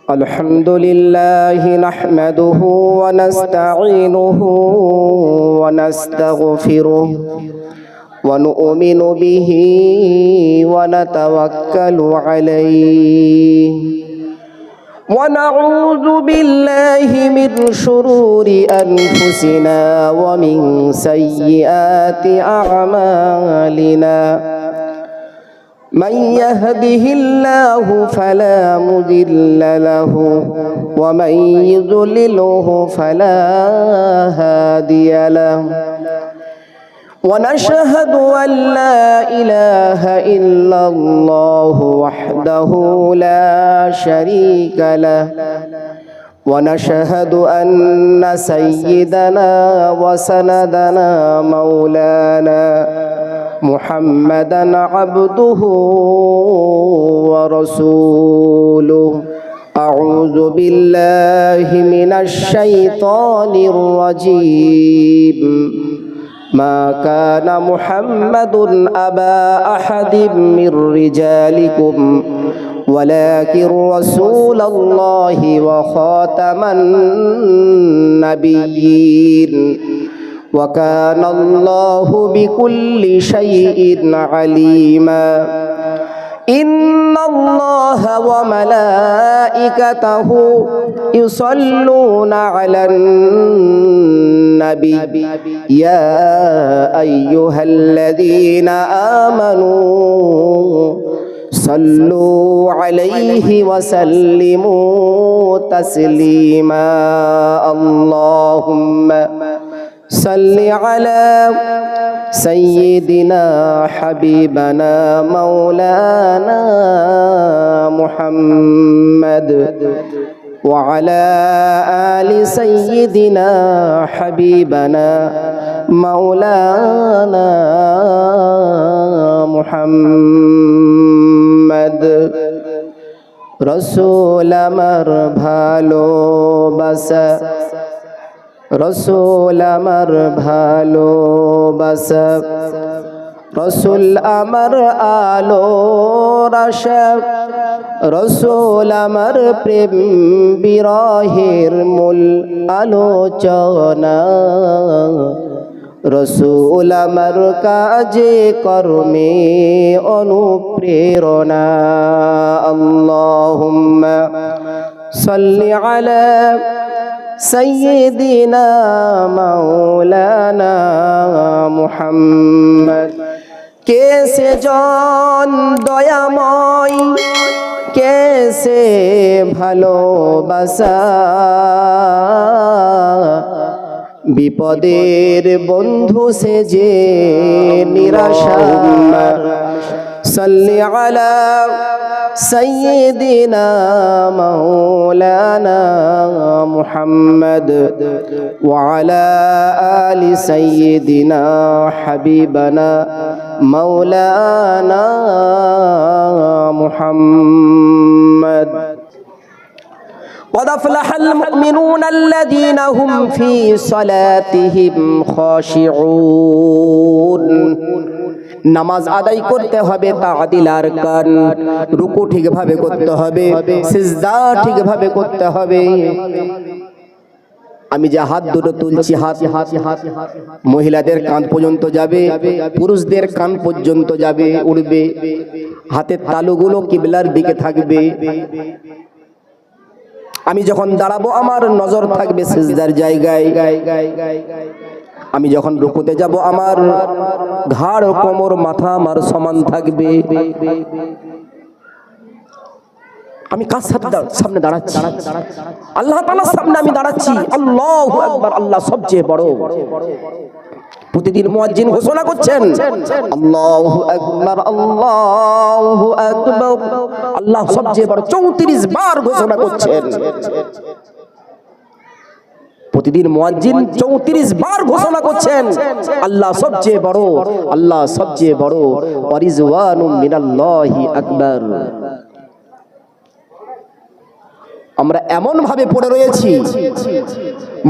الحمد لله نحمده ونستعينه ونستغفره ونؤمن به ونتوكل عليه ونعوذ بالله من شرور أنفسنا ومن سيئات أعمالنا من يهده الله فلا مضل له ومن يضلله فلا هادي له ونشهد أن لا إله إلا الله وحده لا شريك له ونشهد أن سيدنا وسندنا مولانا محمدًا عبده ورسوله أعوذ بالله من الشيطان الرجيم ما كان محمد أبا أحد من رجالكم ولكن رسول الله وخاتم النبيين وكان الله بكل شيء عليما إن الله وملائكته يصلون على النبي يا أيها الذين آمنوا صلوا عليه وسلموا تسليما اللهم صل على سيدنا حبيبنا مولانا محمد وعلى آل سيدنا حبيبنا مولانا محمد رسول আমার ভালোবাসা রসুল আমার ভালোবাসা রসুল আমার আলোর আশা রসুল আমার প্রেম বিরহের মূল আলোচনা রসুল আমার কাজে কর্মে অনুপ্রেরণা আল্লাহুম্মা সাল্লি আলা سيدنا مولانا محمد कैसे जान दयामय कैसे ভালোবাসা বিপদের বন্ধু সেজে নিরাশা সাল্লি আলা سيدنا مولانا محمد وعلى آل سيدنا حبيبنا مولانا محمد قد أفلح المؤمنون الذين هم في صلاتهم خاشعون নামাজ আদায় করতে হবে তাআদিল আরকান রুকু ঠিকভাবে করতে হবে সিজদা ঠিকভাবে করতে হবে আমি যে হাত দুটো তুলছি হাত মহিলাদের কান পর্যন্ত যাবে পুরুষদের কান পর্যন্ত যাবে উঠবে হাতের তালুগুলো কিবলার দিকে থাকবে আমি যখন দাঁড়াবো আমার নজর থাকবে সিজদার জায়গায় আমি যখন রুকুতে যাব আমার ঘাড় কোমর মাথা আমার সমান থাকবে আমি কার সামনে দাঁড়াচ্ছি আল্লাহ তাআলার সামনে আমি দাঁড়াচ্ছি আল্লাহু আকবার আল্লাহ সবচেয়ে বড় প্রতিদিন মুয়াজ্জিন ঘোষণা করছেন আল্লাহু আকবার আল্লাহু আকবার আল্লাহ সবচেয়ে বড় 34 বার ঘোষণা করছেন প্রতিদিন মুয়াজ্জিন 34 বার ঘোষণা করছেন আল্লাহ সবচেয়ে বড় আল্লাহ সবচেয়ে বড় ওয়ারিজওয়ানুম মিনাল্লাহি আকবার আমরা এমন ভাবে পড়ে রয়েছি,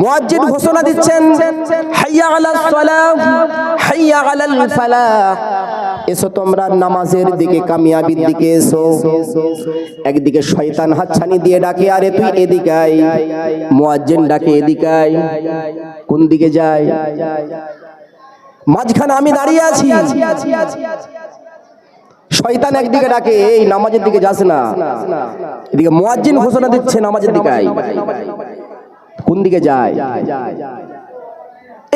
মুয়াজ্জিন ঘোষণা দিচ্ছেন হাইয়া আলাস সালাহ হাইয়া আলাল ফালাহ, এসো তোমরা নামাজের দিকে, কামিয়াবির দিকে এসো। একদিকে শয়তান হাতছানি দিয়ে ডাকে, আরে তুই এদিকে আয়। মুয়াজ্জিন ডাকে এদিকে আয়, কোন দিকে যায়? মাঝখানে আমি দাঁড়িয়ে আছি, শয়তান একদিকে ডাকে এই নামাজের দিকে যাস না, এদিকে মুয়াজ্জিন ঘোষণা দিচ্ছে নামাজের দিকে আয়, কোন দিকে যায়?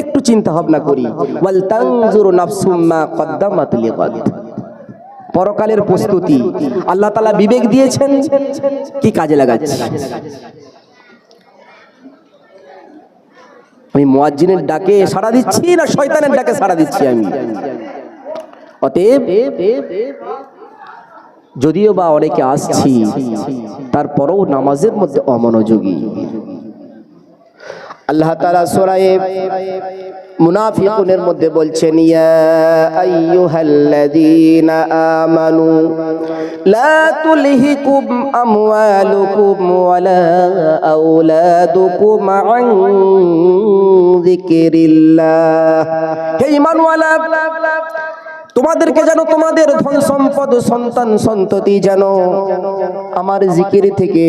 একটু চিন্তা ভাবনা করি। ওয়াল তানজুরু নাফসুম মা কদ্দামাত লিগাদ, পরকালের প্রস্তুতি আল্লাহ তাআলা বিবেক দিয়েছেন, কি কাজে লাগাচ্ছে? আমি মুয়াজ্জিনের ডাকে সাড়া দিচ্ছি না শয়তানের ডাকে সাড়া দিচ্ছি? আমি অতএব যদিও বা অনেকে আসছি, তারপরেও নামাজের মধ্যে অমনোযোগী। আল্লাহ তাআলা সূরা মুনাফিকুনের মধ্যে বলছেন, ইয়া আইয়ুহাল্লাযীনা আমানু লা তুলহিকুম আমওয়ালুকুম ওয়ালা আওলাদুকুম আন যিকরিল্লাহ। হে ঈমানওয়ালা, তোমাদেরকে যেন তোমাদের ধন সম্পদ, সন্তান সন্ততি যেন আমার জিকির থেকে,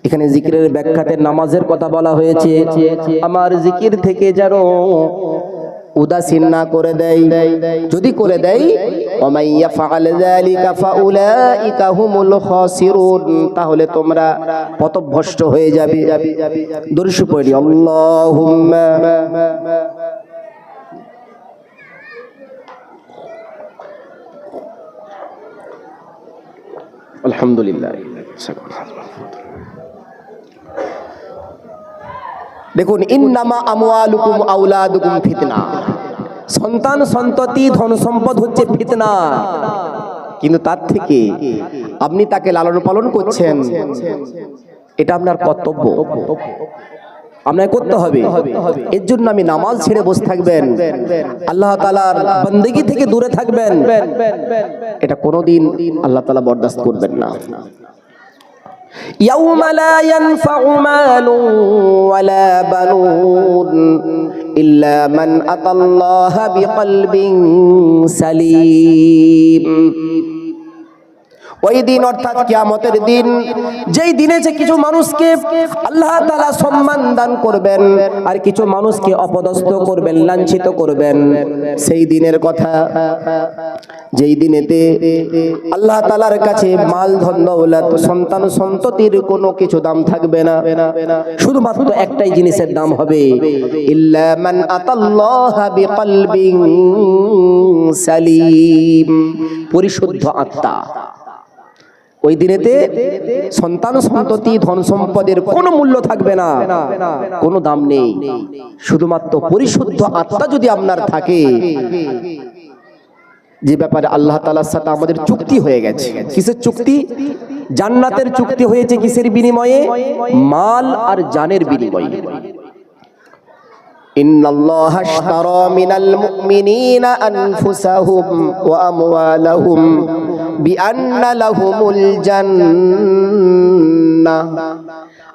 এখানে জিকিরের ব্যাখ্যাতে নামাজের কথা বলা হয়েছে, আমার জিকির থেকে যেন উদাসীন না করে দেয়। যদি করে দেয়, ওমাইয়া ফাআল যালিকা ফাউলাইকা হুমুল খাসিরুন, তাহলে তোমরা পথভ্রষ্ট হয়ে যাবে। দরুদ পড়ি, আল্লাহুম্মা আলহামদুলিল্লাহ। দেখুন, ইন্নামা আমওয়ালুকুম আওলাদুকুম ফিতনা, সন্তান সন্ততি ধন সম্পদ হচ্ছে ফিতনা, কিন্তু তার থেকে আপনি তাকে লালন পালন করছেন, এটা আপনার কর্তব্য, আপনাকে করতে হবে। এর জন্য আমি নামাজ ছেড়ে বসে থাকবেন, আল্লাহ তাআলার বান্দেগী থেকে দূরে থাকবেন, এটা কোনোদিন আল্লাহ তাআলা বরদাস্ত করবেন না। ইয়াউমা লা ইয়ানফাউ মালুন ওয়ালা বানুন ইল্লা মান আতাল্লাহা বিকলবিন সালিম। ওই দিন অর্থাৎ কিয়ামতের দিন, যেই দিনে যে কিছু মানুষকে আল্লাহ তাআলা সম্মান দান করবেন আর কিছু মানুষকে অপদস্থ করবেন, লাঞ্ছিত করবেন, সেই দিনের কথা, যেই দিনেতে আল্লাহ তাআলার কাছে মাল ধন দৌলত সন্তান সন্ততির কোনো কিছু দাম থাকবে না, শুধুমাত্র একটাই জিনিসের দাম হবে, ইল্লা মান আতাল্লাহা বিকলবিন সালিম, পরিশুদ্ধ আত্মা। ওই দিনেতে সন্তান সন্ততি ধন সম্পদের কোনো মূল্য থাকবে না, কোনো দাম নেই, শুধুমাত্র পরিশুদ্ধ আত্মা যদি আপনার থাকে, যে ব্যাপারে আল্লাহ তাআলার সাথে আমাদের চুক্তি হয়ে গেছে। কিসের চুক্তি? জান্নাতের চুক্তি হয়েছে। কিসের বিনিময়ে? মাল আর জানের বিনিময়ে। ইন্নাল্লাহা আশতারা মিনাল মুমিনিনা আনফুসাহুম ওয়া আমওয়ালাহুম বিআন্না লাহুমুল জান্নাহ,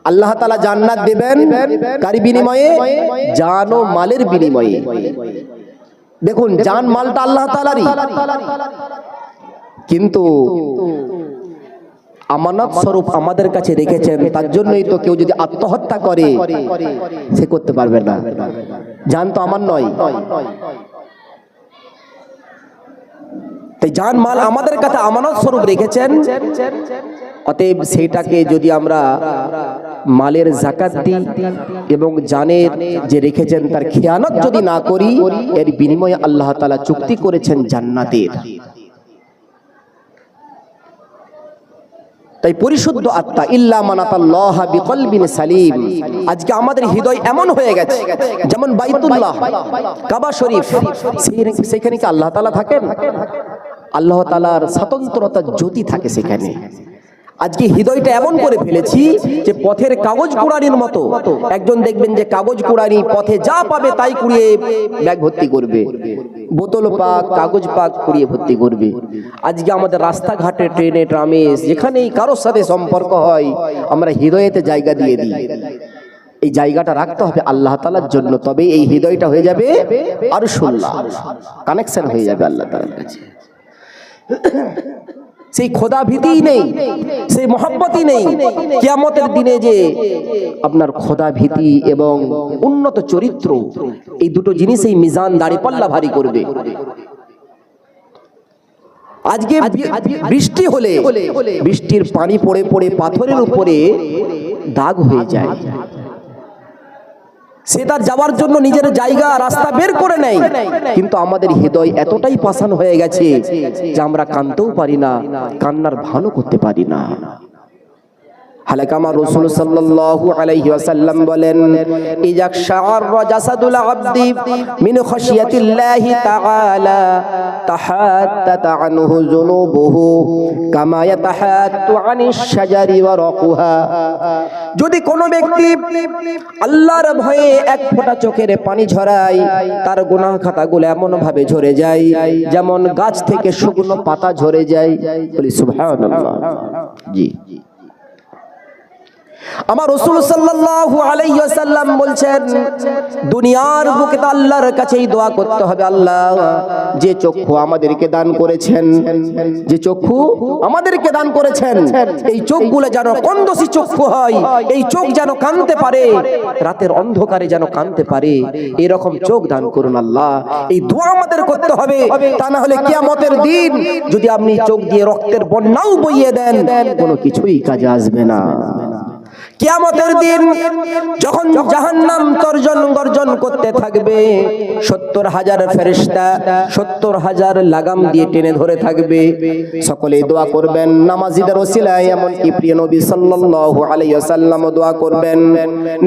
আল্লাহ তাআলা জান্নাত দেবেন কার বিনিময়ে? জান ও মালের বিনিময়ে। দেখুন, জান মালটা আল্লাহ তাআলারই, কিন্তু আমানত স্বরূপ আমাদের কাছে রেখেছেন, তার জন্যই তো কেউ যদি আত্মহত্যা করে সে করতে পারবে না, জান তো আমার নয়। তাই জান মাল আমাদের কাছে আমানত স্বরূপ রেখেছেন, অতএব সেইটাকে যদি আমরা মালের যাকাত দিই এবং জানের যে রেখেছেন তার খেয়ানত যদি না করি, এর বিনিময়ে আল্লাহ তাআলা চুক্তি করেছেন জান্নাতের। তাই পরিশুদ্ধ আত্মা, ইল্লা মান আতাল্লাহা বিকলবিন সালিম। আজকে আমাদের হৃদয় এমন হয়ে গেছে, যেমন বাইতুল্লাহ, কাবা শরীফ, সেখানে কি আল্লাহ তাআলা থাকেন? আল্লাহ তাআলার স্বতন্ত্রতার জ্যোতি থাকে সেখানে। আজকে হৃদয়টা এমন করে ফেলেছি যে পথের কাগজ কুড়ানির মতো। একজন দেখবেন যে কাগজ কুড়ানি পথে যা পাবে তাই কুড়িয়ে ব্যাগ ভর্তি করবে, বোতল পাক কাগজ পাক কুড়িয়ে ভর্তি করবে। আজকে আমাদের রাস্তাঘাটে ট্রেনে ট্রামে যেখানেই কারোর সাথে সম্পর্ক হয় আমরা হৃদয়েতে জায়গা দিয়ে দিই। এই জায়গাটা রাখতে হবে আল্লাহ তাআলার জন্য, তবেই এই হৃদয়টা হয়ে যাবে আরশুল্লাহ, কানেকশন হয়ে যাবে আল্লাহ তাআলার কাছে। সেই খোদা ভীতিই নেই, সেই মহব্বতই নেই। কিয়ামতের দিনে যে আপনার খোদা ভীতি এবং উন্নত চরিত্র, এই দুটো জিনিস এই মিজান দাঁড়িপাল্লা ভারী করবে। আজকে বৃষ্টি হলে বৃষ্টির পানি পড়ে পড়ে পাথরের উপরে দাগ হয়ে যায়, সে তার যাওয়ার জন্য নিজের জায়গা রাস্তা বের করে নেয়। কিন্তু আমাদের হৃদয় এতটাই পাষাণ হয়ে গেছে যে আমরা কাঁদতেও পারি না, কান্নার ভানও করতে পারি না। হালাকা আমার রাসূল সাল্লাল্লাহু আলাইহি ওয়াসাল্লাম বলেন, ইজা শাআরা জাসাদুল আবদি মিন খাশিয়াতিল্লাহি তাআলা তাহাত্তাত আনহু যুনুবুহু কামা ইয়াতাহাত্তু আনিশ শাজারি ওয়া রাকুহা। যদি কোনো ব্যক্তি আল্লাহর ভয়ে এক ফোঁটা চোখের পানি ঝরায়, তার গুনাহ খাতাগুলো এমন ভাবে ঝরে যায় যেমন গাছ থেকে শুকনো পাতা ঝরে যায়। বলি সুবহানাল্লাহ। জি, আমার রাসূল সাল্লাল্লাহু আলাইহি ওয়াসাল্লাম বলছেন, দুনিয়ার বুকে তো আল্লাহর কাছেই দোয়া করতে হবে, আল্লাহ যে চক্ষু আমাদেরকে দান করেছেন, যে চক্ষু আমাদেরকে দান করেছেন, এই চোখগুলো যেন কন্দসি চক্ষু হয়, এই চোখ যেন কাঁদতে পারে, রাতের অন্ধকারে যেন কাঁদতে পারে, এরকম চোখ দান করুন আল্লাহ। এই দোয়া আমাদের করতে হবে, তা না হলে কিয়ামতের দিন যদি আপনি চোখ দিয়ে রক্তের বন্যাও বইয়ে দেন, কোনো কিছুই কাজে আসবে না। কিয়ামতের দিন যখন জাহান্নাম তর্জন গর্জন করতে থাকবে, ৭০,০০০ ফেরেশতা ৭০,০০০ লাগাম দিয়ে টেনে ধরে থাকবে। সকলেই দোয়া করবেন নামাজীদের ওসিলায়, এমনকি প্রিয় নবী সাল্লাল্লাহু আলাইহি ওয়াসাল্লাম দোয়া করবেন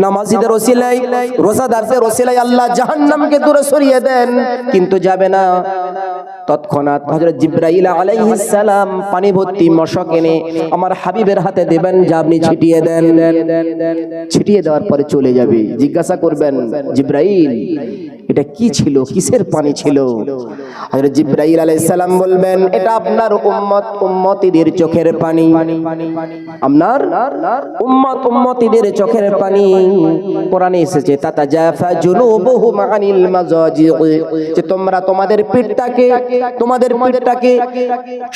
নামাজীদের ওসিলায়, রোজাদারদের ওসিলায় আল্লাহ জাহান্নামকে দূরে সরিয়ে দেন। কিন্তু যাবে না। তৎক্ষণাৎ হযরত জিবরাইল আলাইহিস সালাম পানি ভর্তি মশক এনে আমার হাবিবের হাতে দেবেন, যা আপনি ছিটিয়ে দেন। ছিটিয়ে দেওয়ার পরে চলে যাবে। জিজ্ঞাসা করবেন, জিবরাইল এটা কি ছিল, কিসের পানি ছিল? হযরত জিবরাইল আলাইহিস সালাম বলবেন, এটা আপনার উম্মতীদের চোখের পানি, আপনার উম্মতীদের চোখের পানি। কোরআনে এসেছে তাতাজাফা জুনুবুহুম আনিল মাজাজি, যে তোমরা তোমাদের পিঠটাকে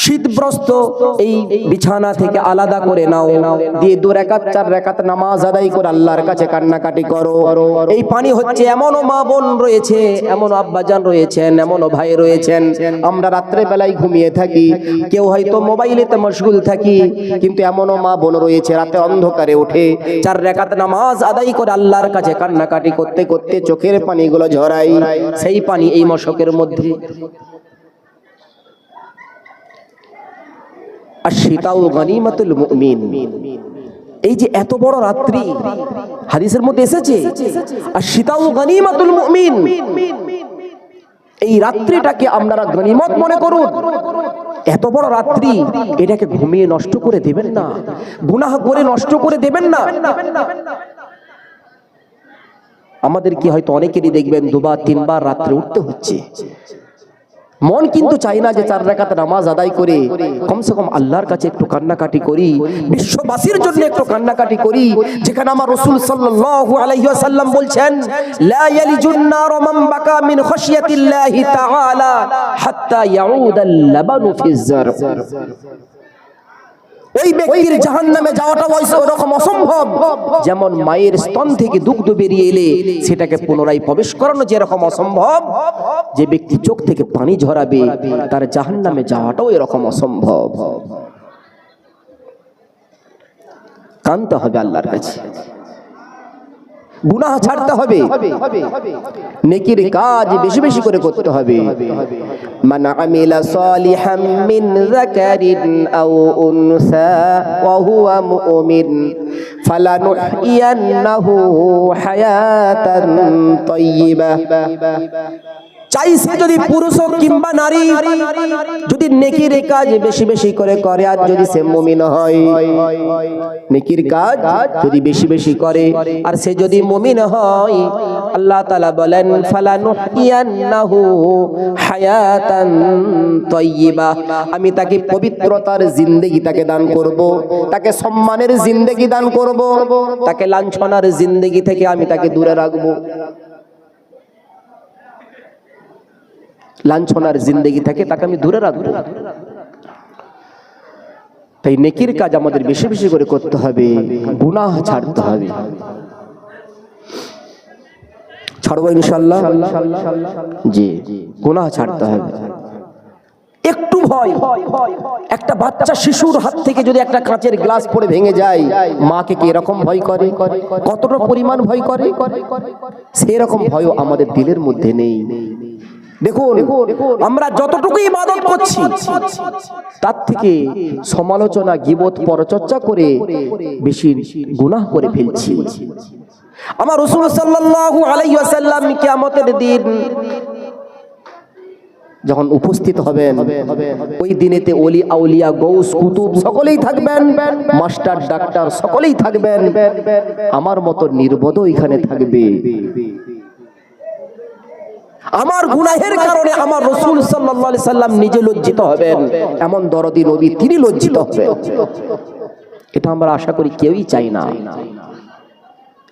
শীতগ্রস্ত এই বিছানা থেকে আলাদা করে নাও, দিয়ে 2 রাকাত 4 রাকাত নামাজ আদায় করে আল্লাহর কাছে কান্নাকাটি করো। এই পানি হচ্ছে এমনও মা বোন রয়েছে, এমন আব্বাজান রয়েছেন, এমন ভাই রয়েছেন, আমরা রাত্রে বেলায় ঘুমিয়ে থাকি, কেউ হয়তো মোবাইলেতে মশগুল থাকি, কিন্তু এমনও মা বোন রয়েছে রাতে অন্ধকারে উঠে 4 রাকাত নামাজ আদায় করে আল্লাহর কাছে কান্নাকাটি করতে করতে চোখের পানিগুলো ঝরায়। সেই পানি এই মশকের মধ্যে। আশ-শিতাউ গানিমাতুল মুমিন, এই যে এত বড় রাত্রি হাদিসের মধ্যে এসেছে, আশ-শিতাউ গানিমাতুল মুমিন, এই রাত্রিটাকে আপনারা গনিমত মনে করুন। এত বড় রাত্রি, এটাকে ঘুমিয়ে নষ্ট করে দেবেন না, গুনাহ করে নষ্ট করে দেবেন না। আমাদের কি হয়তো অনেকেরই দেখবেন 2 বার 3 বার রাত্রে উঠতে হচ্ছে, মন কিন্তু চাই না যে 4 রাকাত নামাজ আদায় করে কমসে কম আল্লাহর কাছে একটু কান্নাকাটি করি, বিশ্ববাসীর জন্য একটু কান্নাকাটি করি। যেখানে আমার রাসূল সাল্লাল্লাহু আলাইহি ওয়াসাল্লাম বলছেন, লা ইয়ালিজুন নার মান বাকা মিন খাশিয়াতিল্লাহি তাআলা হাত্তা ইয়াউদাল লাবানু ফিজ জার, ওই ব্যক্তির জাহান্নামে যাওয়াটা ওরকম অসম্ভব যেমন মায়ের স্তন থেকে দুগ্ধ বেরিয়ে এলে সেটাকে পুনরায় প্রবেশ করানো যেরকম অসম্ভব, যে ব্যক্তি চোখ থেকে পানি ঝরাবে তার জাহান্নামে যাওয়াটাও এরকম অসম্ভব। কাঁদতে হবে আল্লাহর কাছে, গুনাহ ছাড়তে হবে, নেকির কাজ বেশি বেশি করে করতে হবে। মান আমিলা সালিহাম মিন যাকারিন আও উনসা ওয়া হুয়া মুমিন ফালানুহইয়ান্নাহু হায়াতান তাইয়্যিবা। তাই সে যদি পুরুষ হোক কিংবা নারী যদি নেকির কাজ বেশি বেশি করে আর যদি সে মুমিন হয়, নেকির কাজ যদি বেশি বেশি করে আর সে যদি মুমিন হয়, আল্লাহ তাআলা বলেন ফালানুহইয়ান্নাহু হায়াতান তাইয়্যিবা, আমি তাকে পবিত্রতার জিন্দেগি তাকে দান করব, তাকে সম্মানের জিন্দেগি দান করব, তাকে লাঞ্ছনার জিন্দেগি থেকে আমি তাকে দূরে রাখব। লাঞ্ছনার জিন্দেগি থেকে তাকে আমি দূরে রাখব। তাই নেকির কাজ আমাদের বেশি বেশি করে করতে হবে, গুনাহ ছাড়তে হবে। ছাড়বো ইনশাআল্লাহ, জি, গুনাহ ছাড়তে হবে। একটু ভয়, একটা বাচ্চা শিশুর হাত থেকে যদি একটা কাঁচের গ্লাস পড়ে ভেঙে যায়, মাকে কি এরকম ভয় করে? কতটা পরিমাণ ভয় করে? সেরকম ভয়ও আমাদের দিলের মধ্যে নেই। দেখুন, আমরা যতটুকু ইবাদত করছি তার থেকে সমালোচনা, গীবত, পরচর্চা করে বেশি গুনাহ করে ফেলছি। আমার রাসূল সাল্লাল্লাহু আলাইহি ওয়াসাল্লাম কিয়ামতের দিন যখন উপস্থিত হবেন, ওই দিনেতে ওলি আউলিয়া গৌস কুতুব সকলেই থাকবেন, মাস্টার ডাক্তার সকলেই থাকবেন, আমার মতো নির্বোধ এখানে থাকবে। আমার গুনাহের কারণে আমার রাসূল সাল্লাল্লাহু আলাইহি সাল্লাম নিজে লজ্জিত হবেন, এমন দরদি নবী তিনি লজ্জিত হবেন। এটা আমরা আশা করি কেউই চাই না।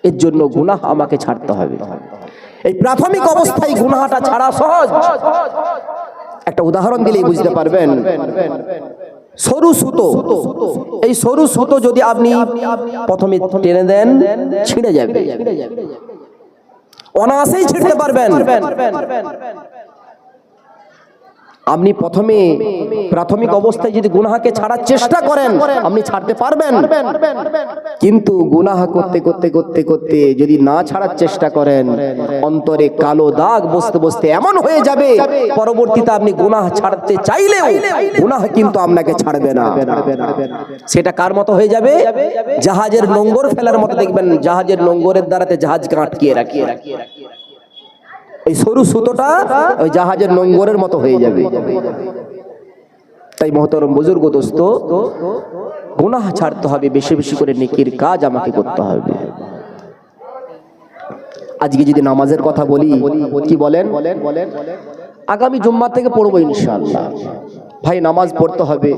এর জন্য গুনাহ আমাকে ছাড়তে হবে। এই প্রাথমিক অবস্থায় গুনাহটা ছাড়া সহজ। একটা উদাহরণ দিলেই বুঝতে পারবেন। সরু সুতো, এই সরু সুতো যদি আপনি প্রথমে টেনে দেন ছিঁড়ে যাবে, অনায়াসেই ছিঁড়তে পারবেন। আপনি প্রথমে প্রাথমিক অবস্থায় যদি গুনাহকে ছাড়ার চেষ্টা করেন আপনি ছাড়তে পারবেন, কিন্তু গুনাহ করতে করতে করতে করতে যদি না ছাড়ার চেষ্টা করেন, অন্তরে কালো দাগ বসতে বসতে এমন হয়ে যাবে পরবর্তীতে আপনি গুনাহ ছাড়তে চাইলেও গুনাহ কিন্তু আপনাকে ছাড়বে না। সেটা কার মতো হয়ে যাবে? জাহাজের নোঙর ফেলার মতো। দেখবেন জাহাজের নোঙরের দ্বারাতে জাহাজকে আটকিয়ে রাখে, এই সরু সুতোটা ওই জাহাজের নোঙরের মতো হয়ে যাবে। তাই মহতরম বুজুর্গ দোস্ত, গুনাহ ছাড়তে হবে, বেশি বেশি করে নেকির কাজ আমাকে করতে হবে। আজকে যদি নামাজের কথা বলি, কি বলেন? আগামী জুম্মা থেকে পড়বো ইনশাআল্লাহ। ভাই নামাজ পড়তে হবে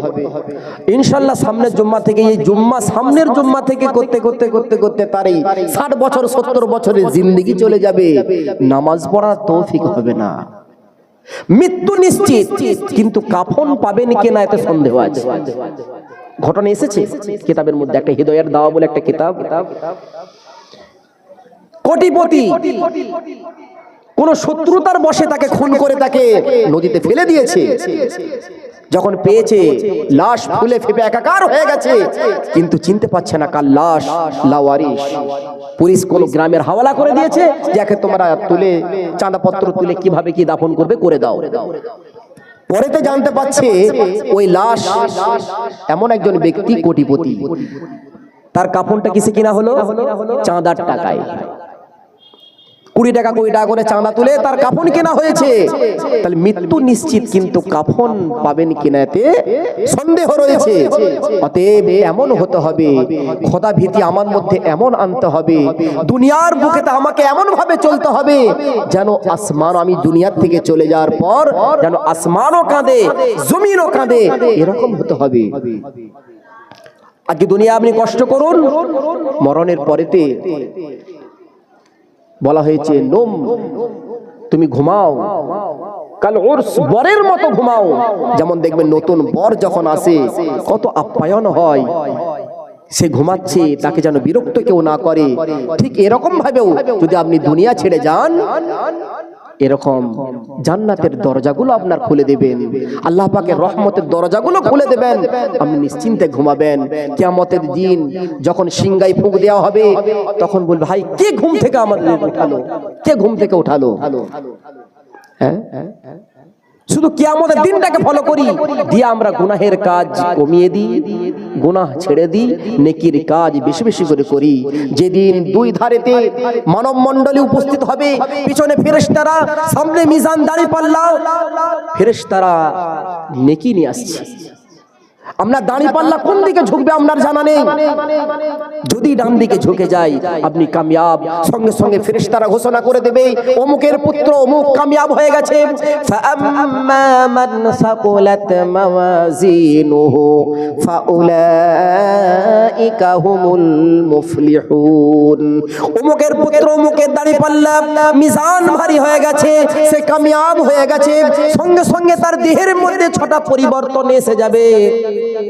ইনশাআল্লাহ। সামনের জুম্মা থেকে, এই জুম্মা সামনের জুম্মা থেকে করতে করতে করতে করতে তারই 60 বছর 70 বছরের জিন্দেগি চলে যাবে, নামাজ পড়ার তৌফিক হবে না। মৃত্যু নিশ্চিত, কিন্তু কাফন পাবেন কিনা এতে সন্দেহ আছে। ঘটনা এসেছে কিতাবের মধ্যে, একটা হৃদয়ের দাওয়া বলে একটা কিতাব। কোটিপতি কোন শত্রুতার বশে তাকে খুন করে তাকে নদীতে ফেলে দিয়েছে। যখন পেয়েছে লাশ ফুলে ফেপে একাকার হয়ে গেছে, কিন্তু চিনতে পারছে না কার লাশ। লাওয়ারিশ পুলিশ কোন গ্রামের হাওয়ালা করে দিয়েছে, যাকে তোমরা তুলে চাঁদাপত্র তুলে কিভাবে কি দাফন করবে করে দাও। পরেতে জানতে পারছে ওই লাশ এমন একজন ব্যক্তি কোটিপতি, তার কাফনটা কিসে কিনা হলো? চাঁদার টাকায়। 20 টাকা করে চাঁদা তুলে তার কাফন কেনা হয়েছে। তাহলে মৃত্যু নিশ্চিত, কিন্তু কাফন পাবেন কিনা এতে সন্দেহ রয়েছে। অতএব এমন হতে হবে, খোদা ভীতি আমার মধ্যে এমন আনতে হবে, দুনিয়ার বুকেতে আমাকে এমন ভাবে চলতে হবে যেন আসমান, আমি দুনিয়ার থেকে চলে যাওয়ার পর যেন আসমানও কাঁদে জমিনও কাঁদে, এরকম হতে হবে। আজকে দুনিয়া আপনি কষ্ট করুন, মরণের পরেতে বলা হয়েছে নোম, তুমি ঘুমাও, কাল উরস বরের মতো ঘুমাও। যেমন দেখবেন নতুন বর যখন আসে কত আপ্যায়ন হয়, সে ঘুমাচ্ছে তাকে যেন বিরক্ত কেউ না করে। ঠিক এরকম ভাবেও যদি আপনি দুনিয়া ছেড়ে যান, এরকম জান্নাতের দরজাগুলো আপনার খুলে দেবেন, আল্লাহ পাকের রহমতের দরজাগুলো খুলে দেবেন, আপনি নিশ্চিন্তে ঘুমাবেন। কিয়ামতের দিন যখন সিংগায় ফুঁক দেওয়া হবে, তখন বলবে ভাই কে ঘুম থেকে আমাদের উঠালো, কে ঘুম থেকে উঠালো? হ্যাঁ, শুধু কিয়ামতের দিনটাকে ফলো করি, দিয়ে আমরা গুনাহের কাজ কমিয়ে দিই, গুনাহ ছেড়ে দিই, নেকির কাজ বেশি বেশি করে করি। যেদিন দুই ধারেতে মানব মণ্ডলী উপস্থিত হবে, পিছনে ফেরেশতারা, সামনে মিজান দাঁড়িপাল্লা, ফেরেশতারা নেকি নিয়ে আসছে। আমরা দাঁড়িপাল্লা কোন দিকে ঝুঁকবে আপনার জানা নেই। যদি ডান দিকে ঝুঁকে যায় আপনি কামিয়াব। সঙ্গে সঙ্গে ফেরেশতারা ঘোষণা করে দেবে অমুকের পুত্র অমুক কামিয়াব হয়ে গেছে। ফাআম্মা মান সাকুলাত মাওয়াজিনুহু ফাউলাইকা হুমুল মুফলিহুন। অমুকের পুত্র অমুকের দাঁড়িপাল্লা মিজান ভারী হয়ে গেছে, সে কামিয়াব হয়ে গেছে। সঙ্গে সঙ্গে তার দেহের মধ্যে ছটা পরিবর্তন এসে যাবে,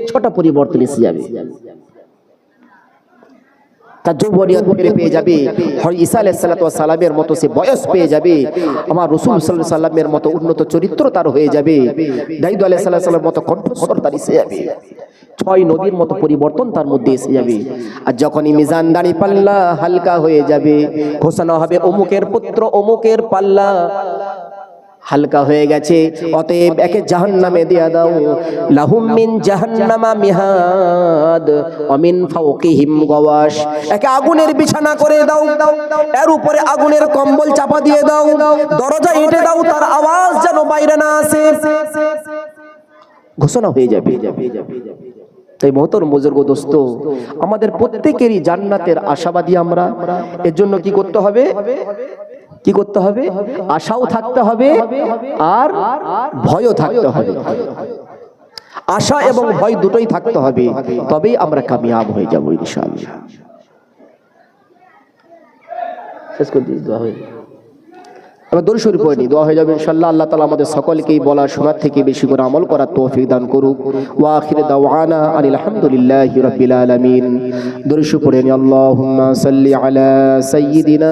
ছটা পরিবর্তন এসে যাবে। তার যৌবনিয়ত ফিরে পেয়ে যাবে, ঈসা আলাইহিস সালামের মতো সে বয়স পেয়ে যাবে, আমার রাসূল সাল্লাল্লাহু আলাইহি সাল্লামের মতো উন্নত চরিত্র তার হয়ে যাবে, দাউদ আলাইহিস সালামের মতো কণ্ঠস্বর তার এসে যাবে, ছয় নবীর মতো পরিবর্তন তার মধ্যে এসে যাবে। আর যখনই মিজান দাঁড়িপাল্লা হালকা হয়ে যাবে, ঘোষণা হবে অমুকের পুত্র অমুকের পাল্লা হালকা হয়ে গেছে, অতএব একে জাহান্নামে দিয়া দাও। লাহুম মিন জাহান্নামা মিহাদ ওয়া মিন ফাওকিহিম গাওয়াশ। একে আগুনের বিছানা করে দাও, এর উপরে আগুনের কম্বল চাপা দিয়ে দাও, দরজা এঁটে দাও, তার আওয়াজ যেন বাইরে না আসে। ঘোষণা হয়ে যাবে। তাই মহতরম বুজুর্গ দোস্ত, আমাদের প্রত্যেকেরই জান্নাতের আশাবাদী আমরা। এর জন্য কি করতে হবে? কি করতে হবে? আশাও থাকতে হবে আর ভয়ও থাকতে হবে। আশা এবং ভয় দুটোই থাকতে হবে, তবেই আমরা কামিয়াব হয়ে যাব ইনশাআল্লাহ। শেষ করে দিই, দোয়া হয়ে আমরা দরুদ শরীফ পড়ে নিই, দোয়া হয়ে যাবে ইনশাআল্লাহ। আল্লাহ তাআলা আমাদের সকলকেই বলা শোনার থেকে বেশি করে আমল করার তৌফিক দান করুক। ওয়া আখিরু দাওয়ানা আনিল হামদুলিল্লাহি রাব্বিল আলামিন। দরুদ শরীফ পড়ে নিই। আল্লাহুম্মা সাল্লি আলা সাইয়্যিদিনা